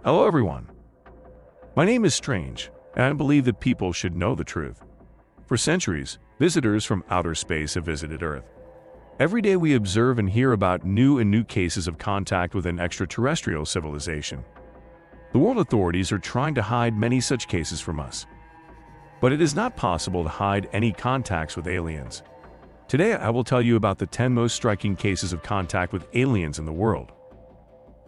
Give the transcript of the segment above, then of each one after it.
Hello everyone. My name is Strange, and I believe that people should know the truth. For centuries, visitors from outer space have visited Earth. Every day we observe and hear about new cases of contact with an extraterrestrial civilization. The world authorities are trying to hide many such cases from us. But it is not possible to hide any contacts with aliens. Today I will tell you about the 10 most striking cases of contact with aliens in the world.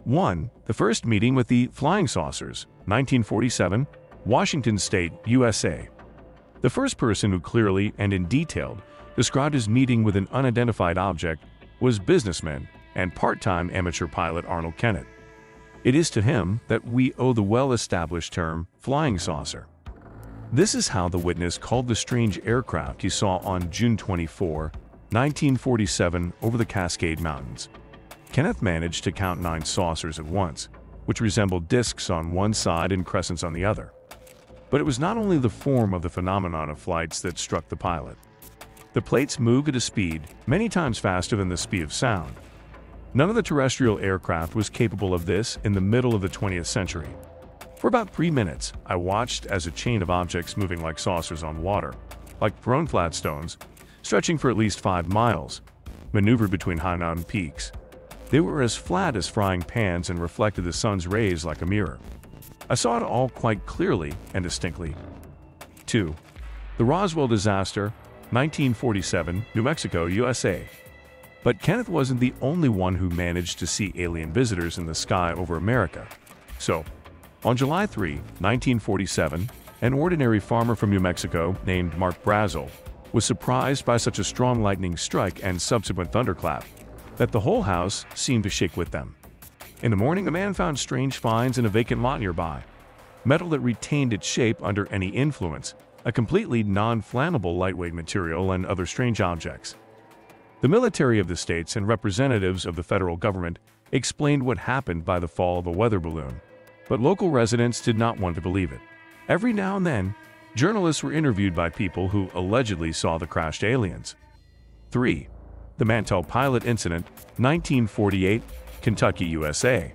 1. The first meeting with the flying saucers, 1947, Washington State, USA. The first person who clearly and in detail described his meeting with an unidentified object was businessman and part-time amateur pilot Arnold Kennett. It is to him that we owe the well-established term flying saucer. This is how the witness called the strange aircraft he saw on June 24, 1947 over the Cascade Mountains. Kenneth managed to count 9 saucers at once, which resembled discs on one side and crescents on the other. But it was not only the form of the phenomenon of flights that struck the pilot. The plates moved at a speed many times faster than the speed of sound. None of the terrestrial aircraft was capable of this in the middle of the 20th century. For about 3 minutes, I watched as a chain of objects moving like saucers on water, like thrown flat stones, stretching for at least 5 miles, maneuvered between high mountain peaks. They were as flat as frying pans and reflected the sun's rays like a mirror. I saw it all quite clearly and distinctly. 2. The Roswell disaster, 1947, New Mexico, USA. But Kenneth wasn't the only one who managed to see alien visitors in the sky over America. So, on July 3, 1947, an ordinary farmer from New Mexico named Mark Brazel was surprised by such a strong lightning strike and subsequent thunderclap that the whole house seemed to shake with them. In the morning, a man found strange finds in a vacant lot nearby. Metal that retained its shape under any influence, a completely non-flammable lightweight material, and other strange objects. The military of the states and representatives of the federal government explained what happened by the fall of a weather balloon, but local residents did not want to believe it. Every now and then, journalists were interviewed by people who allegedly saw the crashed aliens. 3. The Mantell pilot incident, 1948, Kentucky, USA.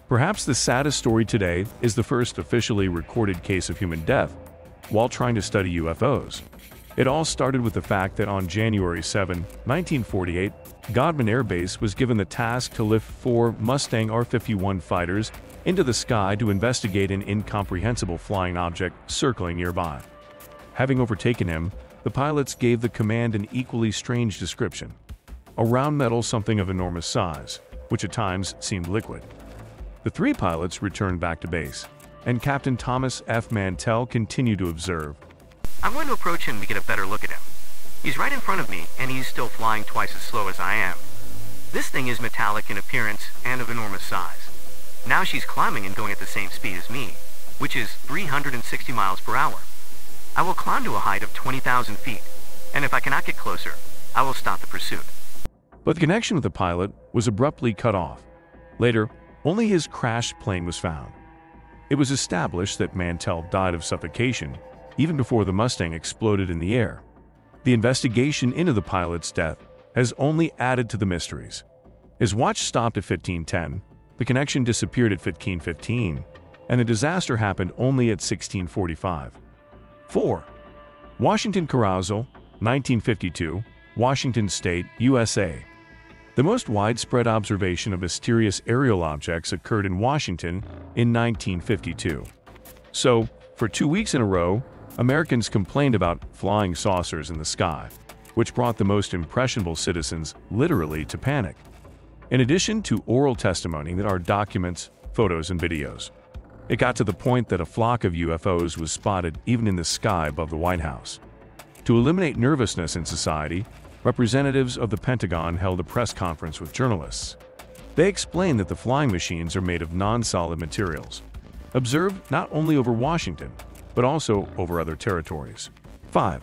Perhaps the saddest story today is the first officially recorded case of human death while trying to study UFOs. It all started with the fact that on January 7, 1948, Godman Air Base was given the task to lift 4 Mustang R-51 fighters into the sky to investigate an incomprehensible flying object circling nearby. Having overtaken him, the pilots gave the command an equally strange description: a round metal something of enormous size, which at times seemed liquid. The 3 pilots returned back to base, and Captain Thomas F. Mantell continued to observe. I'm going to approach him to get a better look at him. He's right in front of me, and he's still flying twice as slow as I am. This thing is metallic in appearance and of enormous size. Now she's climbing and going at the same speed as me, which is 360 miles per hour. I will climb to a height of 20,000 feet, and if I cannot get closer, I will stop the pursuit. But the connection with the pilot was abruptly cut off. Later, only his crashed plane was found. It was established that Mantell died of suffocation even before the Mustang exploded in the air. The investigation into the pilot's death has only added to the mysteries. His watch stopped at 15:10, the connection disappeared at 15:15, and the disaster happened only at 16:45. 4. Washington Carousel, 1952, Washington State, USA. The most widespread observation of mysterious aerial objects occurred in Washington in 1952. So, for 2 weeks in a row, Americans complained about flying saucers in the sky, which brought the most impressionable citizens literally to panic. In addition to oral testimony that are documents, photos, and videos, it got to the point that a flock of UFOs was spotted even in the sky above the White House. To eliminate nervousness in society, representatives of the Pentagon held a press conference with journalists. They explained that the flying machines are made of non-solid materials, observed not only over Washington, but also over other territories. 5.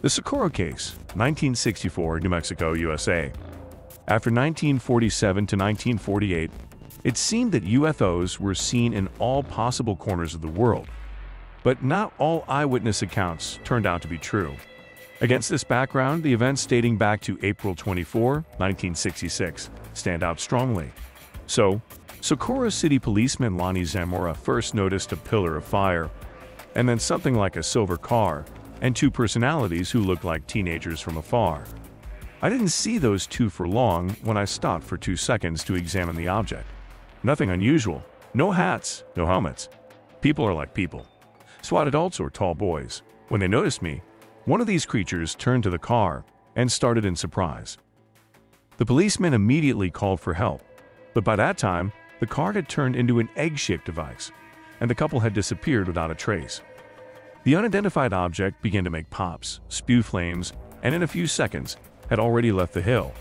The Socorro case, 1964, New Mexico, USA. After 1947 to 1948, it seemed that UFOs were seen in all possible corners of the world. But not all eyewitness accounts turned out to be true. Against this background, the events dating back to April 24, 1966, stand out strongly. So, Socorro City policeman Lonnie Zamora first noticed a pillar of fire, and then something like a silver car, and two personalities who looked like teenagers from afar. I didn't see those two for long when I stopped for 2 seconds to examine the object. Nothing unusual. No hats, no helmets. People are like people. SWAT adults or tall boys. When they noticed me, one of these creatures turned to the car and started in surprise. The policeman immediately called for help, but by that time, the car had turned into an egg-shaped device, and the couple had disappeared without a trace. The unidentified object began to make pops, spew flames, and in a few seconds had already left the hill.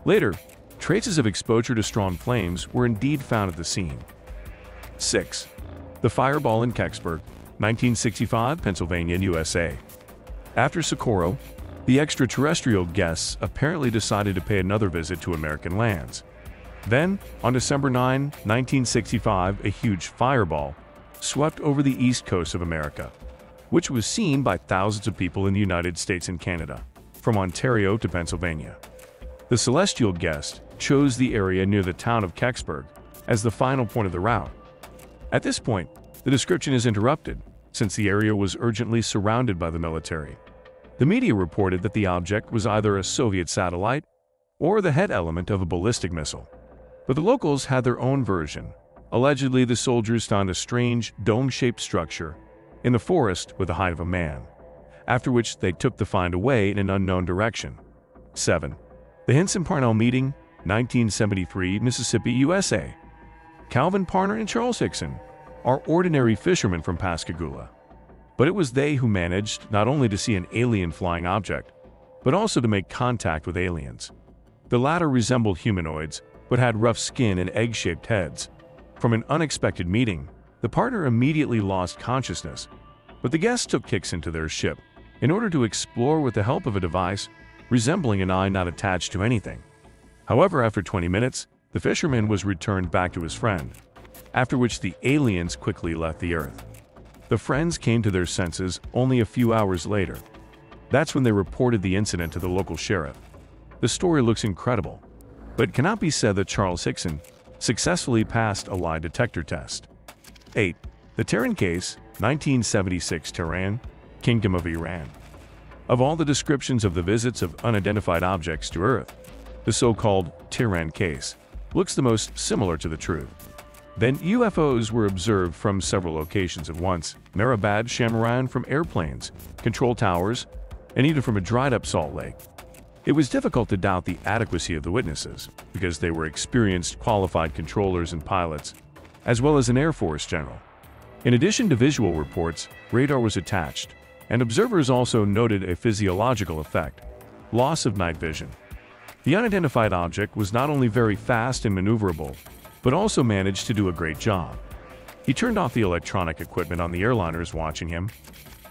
Later, traces of exposure to strong flames were indeed found at the scene. 6. The fireball in Kecksburg, 1965, Pennsylvania, USA. After Socorro, the extraterrestrial guests apparently decided to pay another visit to American lands. Then, on December 9, 1965, a huge fireball swept over the east coast of America, which was seen by thousands of people in the United States and Canada, from Ontario to Pennsylvania. The celestial guest chose the area near the town of Kecksburg as the final point of the route. At this point, the description is interrupted, since the area was urgently surrounded by the military. The media reported that the object was either a Soviet satellite or the head element of a ballistic missile. But the locals had their own version. Allegedly, the soldiers found a strange, dome-shaped structure in the forest with the height of a man, after which they took the find away in an unknown direction. 7. The Hinson Parnell meeting, 1973, Mississippi, USA. Calvin Parner and Charles Hickson are ordinary fishermen from Pascagoula. But it was they who managed not only to see an alien flying object, but also to make contact with aliens. The latter resembled humanoids, but had rough skin and egg-shaped heads. From an unexpected meeting, the partner immediately lost consciousness, but the guests took Hickson to their ship in order to explore with the help of a device resembling an eye not attached to anything. However, after 20 minutes, the fisherman was returned back to his friend, after which the aliens quickly left the Earth. The friends came to their senses only a few hours later. That's when they reported the incident to the local sheriff. The story looks incredible, but it cannot be said that Charles Hickson successfully passed a lie detector test. 8. The Tehran case, 1976, Tehran, Kingdom of Iran. Of all the descriptions of the visits of unidentified objects to Earth, the so-called Tehran case looks the most similar to the truth. Then UFOs were observed from several locations at once: Mehrabad, Shamaran, from airplanes, control towers, and even from a dried-up salt lake. It was difficult to doubt the adequacy of the witnesses, because they were experienced, qualified controllers and pilots, as well as an Air Force general. In addition to visual reports, radar was attached, and observers also noted a physiological effect: loss of night vision. The unidentified object was not only very fast and maneuverable, but also managed to do a great job. He turned off the electronic equipment on the airliners watching him,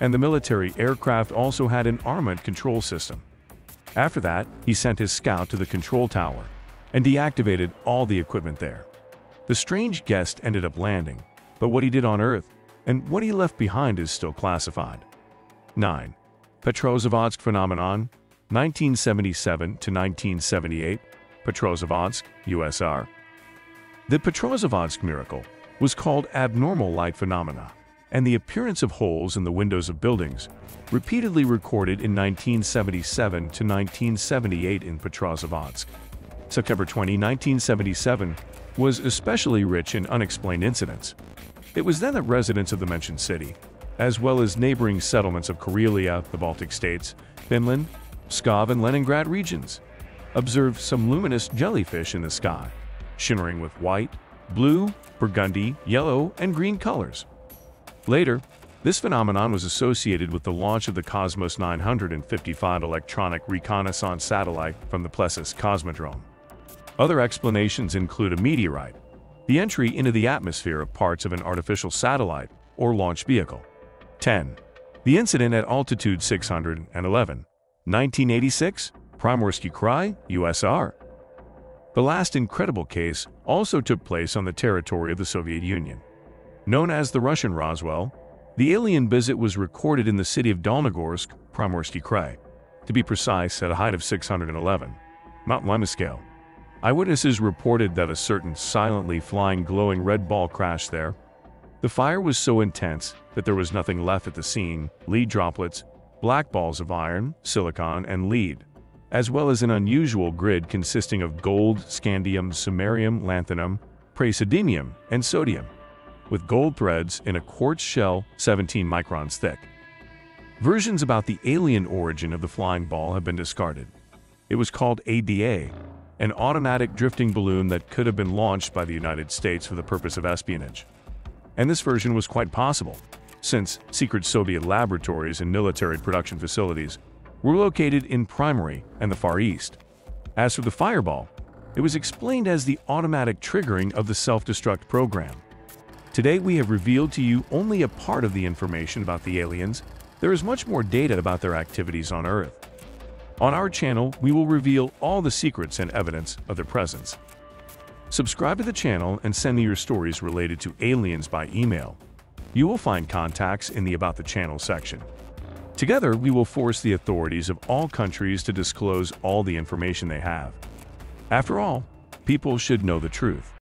and the military aircraft also had an armored control system. After that, he sent his scout to the control tower and deactivated all the equipment there. The strange guest ended up landing, but what he did on Earth and what he left behind is still classified. 9. Petrozavodsk phenomenon, 1977 to 1978, Petrozavodsk, USSR. The Petrozavodsk miracle was called abnormal light phenomena, and the appearance of holes in the windows of buildings, repeatedly recorded in 1977 to 1978 in Petrozavodsk. September 20, 1977, was especially rich in unexplained incidents. It was then that residents of the mentioned city, as well as neighboring settlements of Karelia, the Baltic states, Finland, Pskov, and Leningrad regions, observed some luminous jellyfish in the sky, shimmering with white, blue, burgundy, yellow, and green colors. Later, this phenomenon was associated with the launch of the Cosmos 955 electronic reconnaissance satellite from the Plesis Cosmodrome. Other explanations include a meteorite, the entry into the atmosphere of parts of an artificial satellite or launch vehicle. 10. The incident at altitude 611, 1986, Primorsky Krai, USSR. The last incredible case also took place on the territory of the Soviet Union. Known as the Russian Roswell, the alien visit was recorded in the city of Dolnogorsk, Primorsky Krai, to be precise, at a height of 611, Mount Lemescale. Eyewitnesses reported that a certain silently flying glowing red ball crashed there. The fire was so intense that there was nothing left at the scene: lead droplets, black balls of iron, silicon, and lead, as well as an unusual grid consisting of gold, scandium, samarium, lanthanum, praseodymium, and sodium, with gold threads in a quartz shell 17 microns thick. Versions about the alien origin of the flying ball have been discarded. It was called ADA, an automatic drifting balloon that could have been launched by the United States for the purpose of espionage. And this version was quite possible, since secret Soviet laboratories and military production facilities were located in Primary and the Far East. As for the fireball, it was explained as the automatic triggering of the self-destruct program. Today we have revealed to you only a part of the information about the aliens. There is much more data about their activities on Earth. On our channel, we will reveal all the secrets and evidence of their presence. Subscribe to the channel and send me your stories related to aliens by email. You will find contacts in the About the Channel section. Together, we will force the authorities of all countries to disclose all the information they have. After all, people should know the truth.